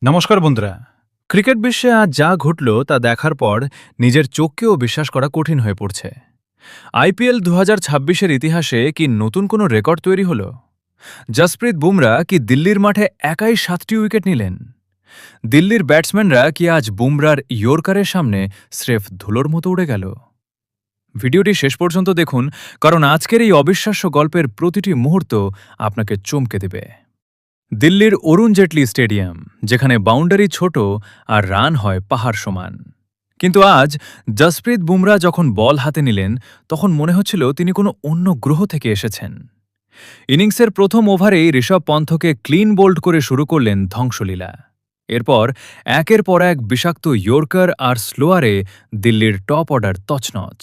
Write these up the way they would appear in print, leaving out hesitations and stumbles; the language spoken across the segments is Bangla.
নমস্কার বন্ধুরা। ক্রিকেট বিশ্বে আজ যা ঘটল তা দেখার পর নিজের চোখকেও বিশ্বাস করা কঠিন হয়ে পড়ছে। আইপিএল ২০২৬-এর ইতিহাসে কি নতুন কোনো রেকর্ড তৈরি হল? জসপ্রীত বুমরা কি দিল্লির মাঠে একাই ৭টি উইকেট নিলেন? দিল্লির ব্যাটসম্যানরা কি আজ বুমরার ইয়র্কারের সামনে স্রেফ ধুলোর মতো উড়ে গেল? ভিডিওটি শেষ পর্যন্ত দেখুন, কারণ আজকের এই অবিশ্বাস্য গল্পের প্রতিটি মুহূর্ত আপনাকে চমকে দেবে। দিল্লির অরুণ জেটলি স্টেডিয়াম, যেখানে বাউন্ডারি ছোট আর রান হয় পাহাড় সমান। কিন্তু আজ জসপ্রীত বুমরা যখন বল হাতে নিলেন, তখন মনে হচ্ছিল তিনি কোনো অন্য গ্রহ থেকে এসেছেন। ইনিংসের প্রথম ওভারেই ঋষভ পন্থকে ক্লিন বোল্ড করে শুরু করলেন ধ্বংসলীলা। এরপর একের পর এক বিষাক্ত ইয়র্কার আর স্লোয়ারে দিল্লির টপ অর্ডার তছনছ।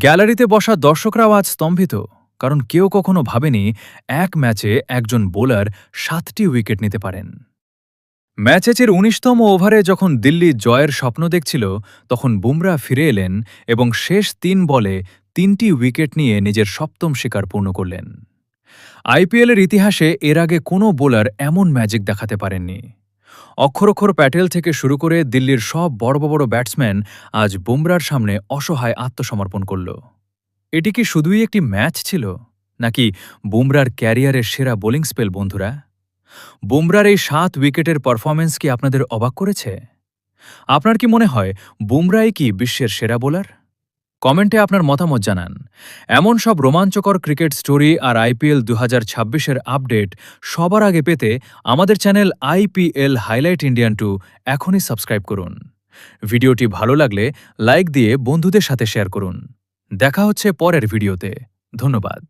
গ্যালারিতে বসা দর্শকরাও আজ স্তম্ভিত, কারণ কেউ কখনো ভাবেনি এক ম্যাচে একজন বোলার ৭টি উইকেট নিতে পারেন। ম্যাচের ১৯তম ওভারে যখন দিল্লি জয়ের স্বপ্ন দেখছিল, তখন বুমরা ফিরে এলেন এবং শেষ ৩ বলে ৩টি উইকেট নিয়ে নিজের সপ্তম শিকার পূর্ণ করলেন। আইপিএলের ইতিহাসে এর আগে কোনো বোলার এমন ম্যাজিক দেখাতে পারেননি। অক্ষর প্যাটেল থেকে শুরু করে দিল্লির সব বড় বড় ব্যাটসম্যান আজ বুমরার সামনে অসহায় আত্মসমর্পণ করল। এটি কি শুধুই একটি ম্যাচ ছিল, নাকি বুমরার ক্যারিয়ারের সেরা বোলিং স্পেল বন্ধুরা? বুমরার এই ৭ উইকেটের পারফরম্যান্স কি আপনাদের অবাক করেছে? আপনার কি মনে হয় বুমরাই কি বিশ্বের সেরা বোলার? কমেন্টে আপনার মতামত জানান। এমন সব রোমাঞ্চকর ক্রিকেট স্টোরি আর আইপিএল ২০২৬-এর আপডেট সবার আগে পেতে আমাদের চ্যানেল আইপিএল হাইলাইট ইন্ডিয়ান 2 এখনই সাবস্ক্রাইব করুন। ভিডিওটি ভালো লাগলে লাইক দিয়ে বন্ধুদের সাথে শেয়ার করুন। দেখা হচ্ছে পরের ভিডিওতে। ধন্যবাদ।